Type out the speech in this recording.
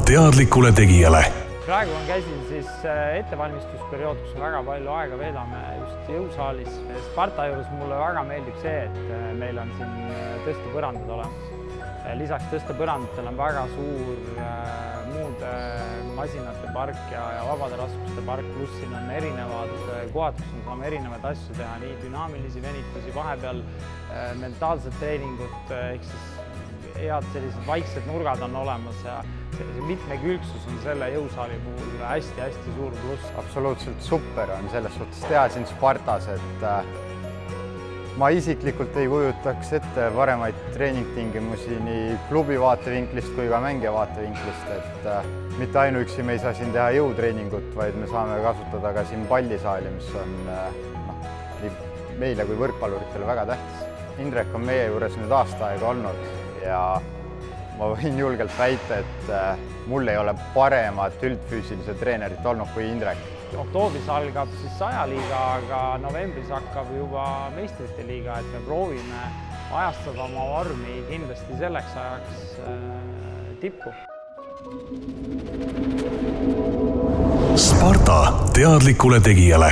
teadlikule tegijale. Praegu on käisin siis ettevalmistusperiood, kus väga palju aega veedame just jõusaalis. Sparta juures mulle väga meeldib see, et meil on siin tõstepõrandad olemas. Lisaks tõstepõrandatel on väga suur muude masinate park ja vabade raskuste park, pluss siin on erinevad kohad, kus me saame erinevaid asju teha, nii dünaamilisi venitusi, vahepeal mentaalsed treeningud, ehk siis head sellised vaiksed nurgad on olemas ja see mitmekülgsus on selle jõusaali puhul hästi-hästi suur pluss. Absoluutselt super on selles suhtes teha siin Spartas, et ma isiklikult ei kujutaks ette paremaid treeningtingimusi nii klubi vaatevinklist kui ka mängija vaatevinklist, et mitte ainuüksi me ei saa siin teha jõutreeningut, vaid me saame kasutada ka siin pallisaali, mis on nii meile kui võrkpalluritele väga tähtis. Indrek on meie juures nüüd aasta aega olnud ja ma võin julgelt väita, et mul ei ole paremat üldfüüsilise treenerit olnud kui Indrek. Oktoobris algab siis 100 liiga, aga novembris hakkab juba meistrite liiga, et me proovime ajastada oma vormi kindlasti selleks ajaks tippu. Sparta teadlikule tegijale.